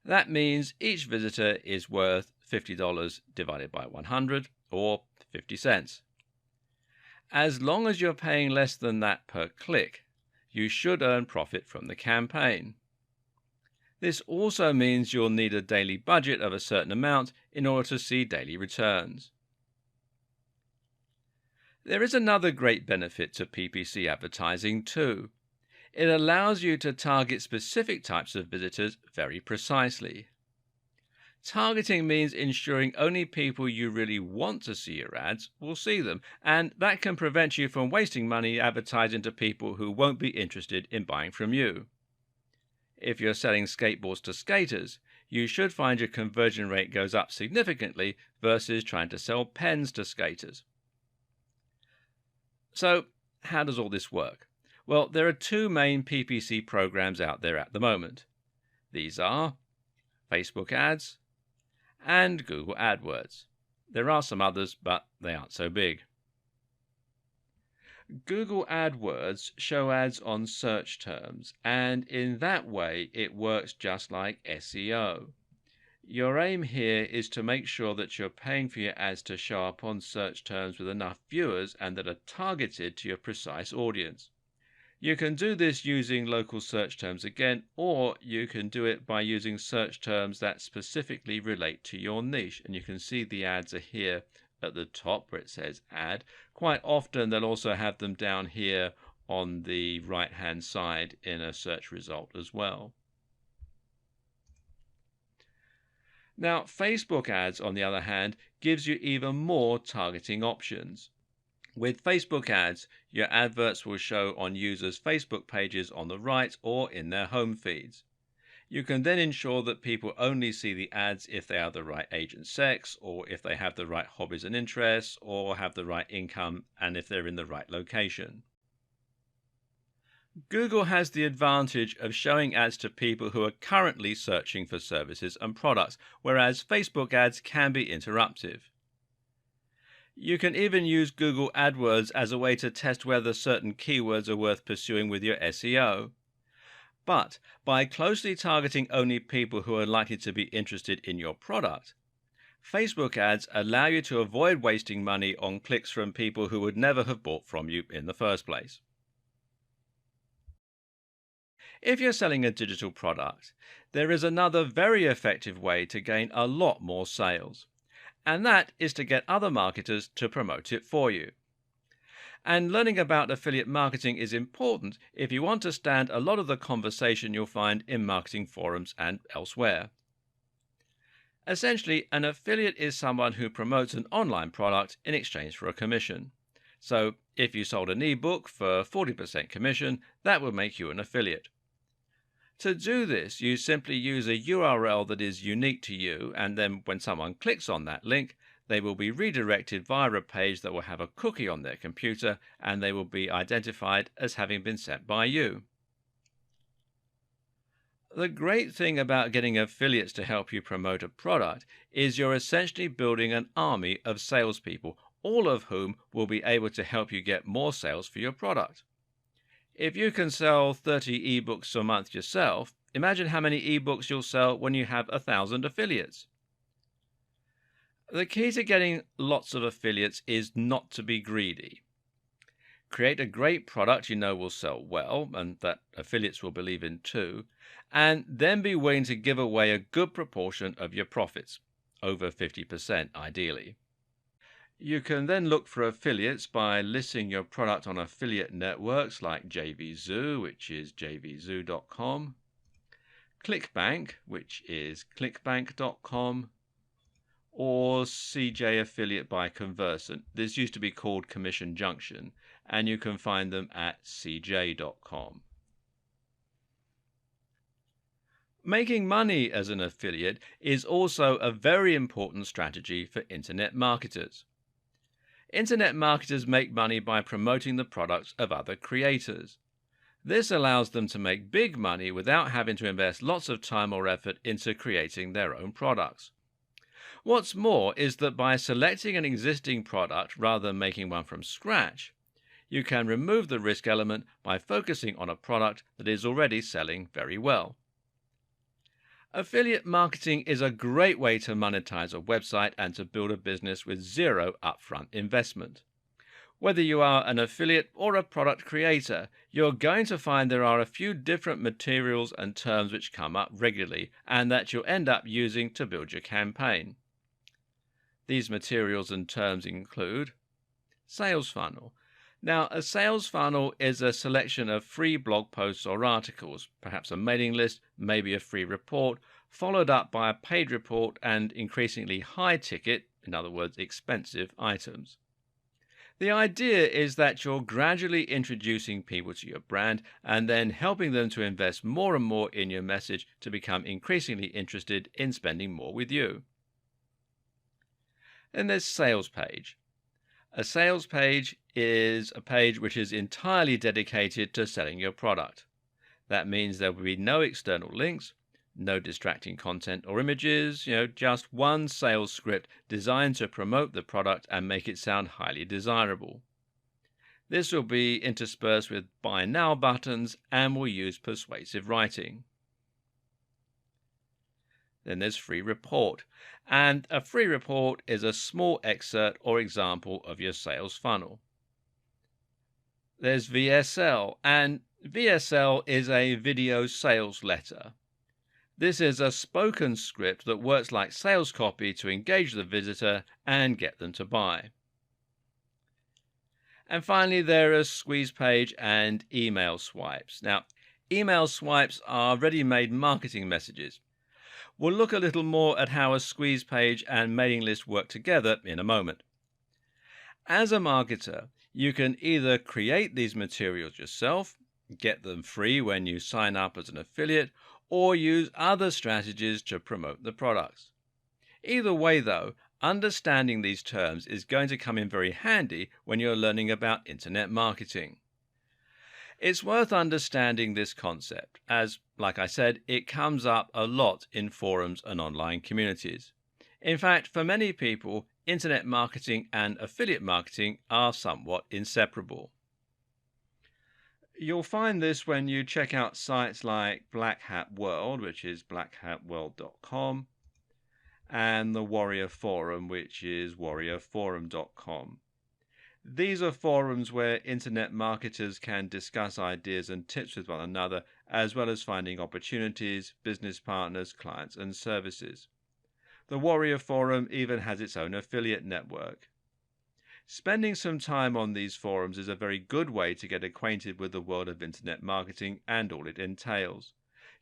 that means each visitor is worth $50 divided by 100, or 50 cents. As long as you're paying less than that per click, you should earn profit from the campaign. This also means you'll need a daily budget of a certain amount in order to see daily returns. There is another great benefit to PPC advertising too. It allows you to target specific types of visitors very precisely. Targeting means ensuring only people you really want to see your ads will see them, and that can prevent you from wasting money advertising to people who won't be interested in buying from you. If you're selling skateboards to skaters, you should find your conversion rate goes up significantly versus trying to sell pens to skaters. So, how does all this work? Well, there are 2 main PPC programs out there at the moment. These are Facebook ads and Google AdWords. There are some others, but they aren't so big. Google AdWords show ads on search terms, and in that way it works just like SEO. Your aim here is to make sure that you're paying for your ads to show up on search terms with enough viewers and that are targeted to your precise audience. You can do this using local search terms again, or you can do it by using search terms that specifically relate to your niche. And you can see the ads are here at the top where it says ad. Quite often they'll also have them down here on the right hand side in a search result as well. Now, Facebook ads, on the other hand, gives you even more targeting options. With Facebook ads, your adverts will show on users' Facebook pages on the right or in their home feeds. You can then ensure that people only see the ads if they are the right age and sex, or if they have the right hobbies and interests, or have the right income, and if they're in the right location. Google has the advantage of showing ads to people who are currently searching for services and products, whereas Facebook ads can be interruptive. You can even use Google AdWords as a way to test whether certain keywords are worth pursuing with your SEO. But by closely targeting only people who are likely to be interested in your product, Facebook ads allow you to avoid wasting money on clicks from people who would never have bought from you in the first place. If you're selling a digital product, there is another very effective way to gain a lot more sales, and that is to get other marketers to promote it for you. And learning about affiliate marketing is important if you want to stand a lot of the conversation you'll find in marketing forums and elsewhere. Essentially, an affiliate is someone who promotes an online product in exchange for a commission. So, if you sold an ebook for 40% commission, that would make you an affiliate. To do this, you simply use a URL that is unique to you, and then when someone clicks on that link, they will be redirected via a page that will have a cookie on their computer, and they will be identified as having been sent by you. The great thing about getting affiliates to help you promote a product is you're essentially building an army of salespeople, all of whom will be able to help you get more sales for your product. If you can sell 30 ebooks a month yourself, imagine how many ebooks you'll sell when you have 1,000 affiliates. The key to getting lots of affiliates is not to be greedy. Create a great product you know will sell well and that affiliates will believe in too, and then be willing to give away a good proportion of your profits, over 50% ideally. You can then look for affiliates by listing your product on affiliate networks like JVZoo, which is jvzoo.com, ClickBank, which is clickbank.com, or CJ Affiliate by Conversant. This used to be called Commission Junction, and you can find them at cj.com. Making money as an affiliate is also a very important strategy for internet marketers. Internet marketers make money by promoting the products of other creators. This allows them to make big money without having to invest lots of time or effort into creating their own products. What's more is that by selecting an existing product rather than making one from scratch, you can remove the risk element by focusing on a product that is already selling very well. Affiliate marketing is a great way to monetize a website and to build a business with zero upfront investment. Whether you are an affiliate or a product creator, you're going to find there are a few different materials and terms which come up regularly and that you'll end up using to build your campaign. These materials and terms include sales funnel. Now, a sales funnel is a selection of free blog posts or articles, perhaps a mailing list, maybe a free report, followed up by a paid report and increasingly high ticket, in other words, expensive items. The idea is that you're gradually introducing people to your brand and then helping them to invest more and more in your message to become increasingly interested in spending more with you. Then there's sales page. A sales page is a page which is entirely dedicated to selling your product. That means there will be no external links, no distracting content or images, just one sales script designed to promote the product and make it sound highly desirable. This will be interspersed with buy now buttons and will use persuasive writing. Then there's free report. And a free report is a small excerpt or example of your sales funnel. There's VSL, and VSL is a video sales letter. This is a spoken script that works like sales copy to engage the visitor and get them to buy. And finally, there are squeeze page and email swipes. Now, email swipes are ready-made marketing messages. We'll look a little more at how a squeeze page and mailing list work together in a moment. As a marketer, you can either create these materials yourself, get them free when you sign up as an affiliate, or use other strategies to promote the products. Either way, though, understanding these terms is going to come in very handy when you're learning about internet marketing. It's worth understanding this concept as, like I said, it comes up a lot in forums and online communities. In fact, for many people, internet marketing and affiliate marketing are somewhat inseparable. You'll find this when you check out sites like Black Hat World, which is blackhatworld.com, and the Warrior Forum, which is warriorforum.com. These are forums where internet marketers can discuss ideas and tips with one another, as well as finding opportunities, business partners, clients, and services. The Warrior Forum even has its own affiliate network. Spending some time on these forums is a very good way to get acquainted with the world of internet marketing and all it entails.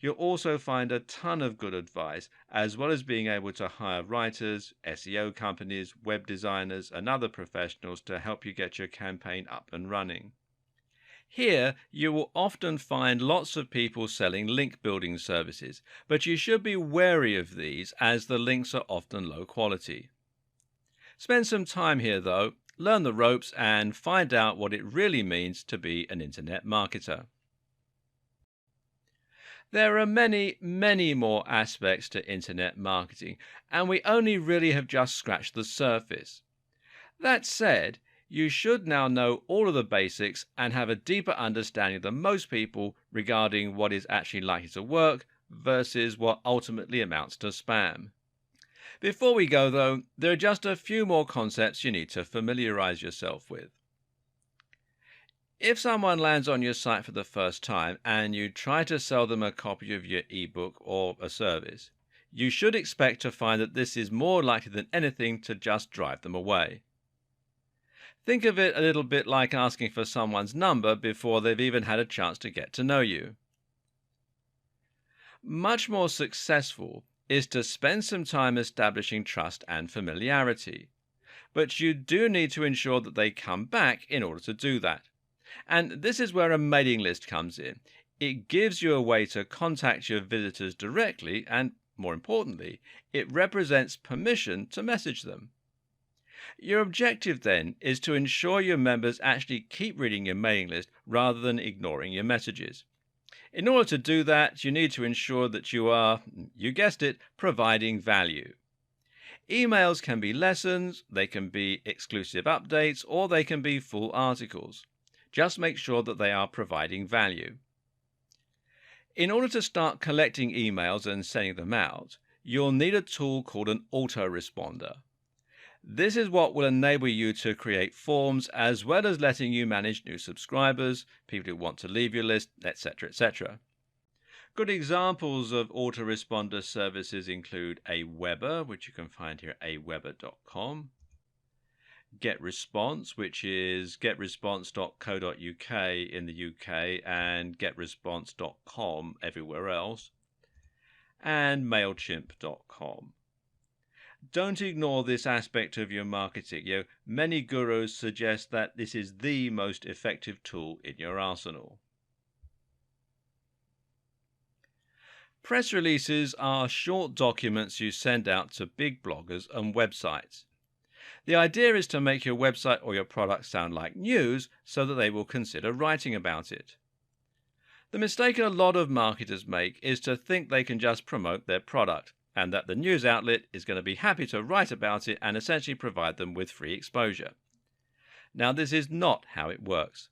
You'll also find a ton of good advice, as well as being able to hire writers, SEO companies, web designers, and other professionals to help you get your campaign up and running. Here, you will often find lots of people selling link building services, but you should be wary of these as the links are often low quality. Spend some time here though, learn the ropes, and find out what it really means to be an internet marketer. There are many, many more aspects to internet marketing, and we only really have just scratched the surface. That said, you should now know all of the basics and have a deeper understanding than most people regarding what is actually likely to work versus what ultimately amounts to spam. Before we go though, there are just a few more concepts you need to familiarize yourself with. If someone lands on your site for the first time and you try to sell them a copy of your ebook or a service, you should expect to find that this is more likely than anything to just drive them away. Think of it a little bit like asking for someone's number before they've even had a chance to get to know you. Much more successful is to spend some time establishing trust and familiarity, but you do need to ensure that they come back in order to do that. And this is where a mailing list comes in. It gives you a way to contact your visitors directly, and more importantly, it represents permission to message them. Your objective then is to ensure your members actually keep reading your mailing list rather than ignoring your messages. In order to do that, you need to ensure that you are, you guessed it, providing value. Emails can be lessons, they can be exclusive updates, or they can be full articles. Just make sure that they are providing value. In order to start collecting emails and sending them out, you'll need a tool called an autoresponder. This is what will enable you to create forms as well as letting you manage new subscribers, people who want to leave your list, etc., etc. Good examples of autoresponder services include Aweber, which you can find here at aweber.com, GetResponse, which is getresponse.co.uk in the UK and getresponse.com everywhere else, and MailChimp.com. Don't ignore this aspect of your marketing. Many gurus suggest that this is the most effective tool in your arsenal. Press releases are short documents you send out to big bloggers and websites. The idea is to make your website or your product sound like news so that they will consider writing about it. The mistake a lot of marketers make is to think they can just promote their product, and that the news outlet is going to be happy to write about it and essentially provide them with free exposure. Now, this is not how it works.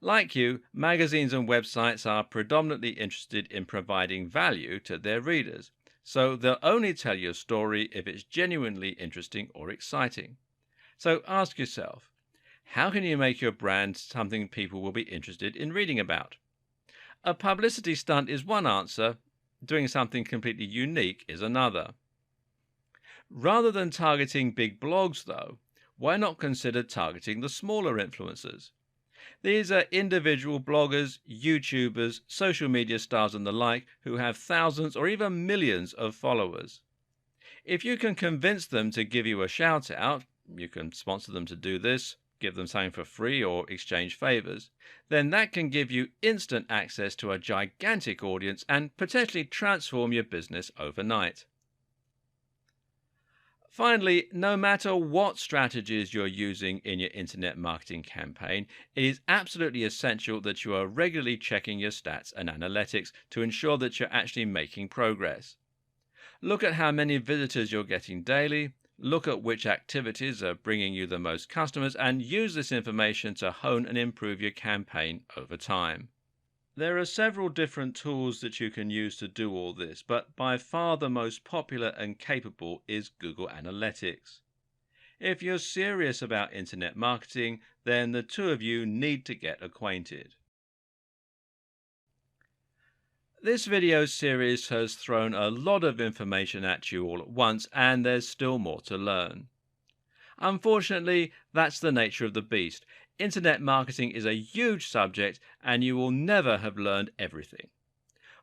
Like you, magazines and websites are predominantly interested in providing value to their readers, so they'll only tell you a story if it's genuinely interesting or exciting. So ask yourself, how can you make your brand something people will be interested in reading about? A publicity stunt is one answer. Doing something completely unique is another. Rather than targeting big blogs, though, why not consider targeting the smaller influencers? These are individual bloggers, YouTubers, social media stars and the like who have thousands or even millions of followers. If you can convince them to give you a shout out, you can sponsor them to do this, give them something for free or exchange favors, then that can give you instant access to a gigantic audience and potentially transform your business overnight. Finally, no matter what strategies you're using in your internet marketing campaign, it is absolutely essential that you are regularly checking your stats and analytics to ensure that you're actually making progress. Look at how many visitors you're getting daily, Look at which activities are bringing you the most customers and use this information to hone and improve your campaign over time. There are several different tools that you can use to do all this, but by far the most popular and capable is Google Analytics. If you're serious about internet marketing, then the two of you need to get acquainted. This video series has thrown a lot of information at you all at once, and there's still more to learn. Unfortunately, that's the nature of the beast. Internet marketing is a huge subject, and you will never have learned everything.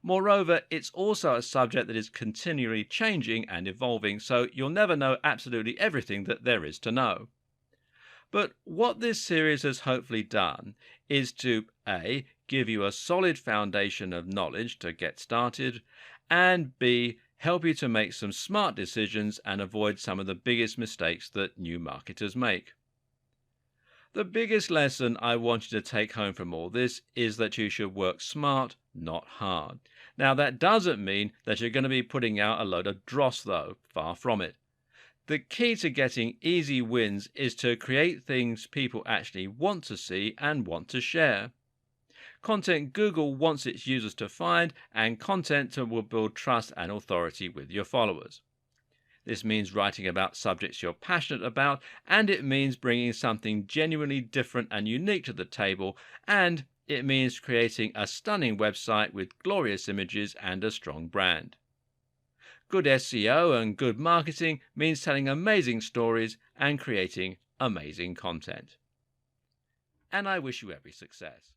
Moreover, it's also a subject that is continually changing and evolving, so you'll never know absolutely everything that there is to know. But what this series has hopefully done is to A, give you a solid foundation of knowledge to get started, and B, help you to make some smart decisions and avoid some of the biggest mistakes that new marketers make. The biggest lesson I want you to take home from all this is that you should work smart, not hard. Now, that doesn't mean that you're going to be putting out a load of dross, though. Far from it. The key to getting easy wins is to create things people actually want to see and want to share. Content Google wants its users to find, and content that will build trust and authority with your followers. This means writing about subjects you're passionate about, and it means bringing something genuinely different and unique to the table, and it means creating a stunning website with glorious images and a strong brand. Good SEO and good marketing means telling amazing stories and creating amazing content. And I wish you every success.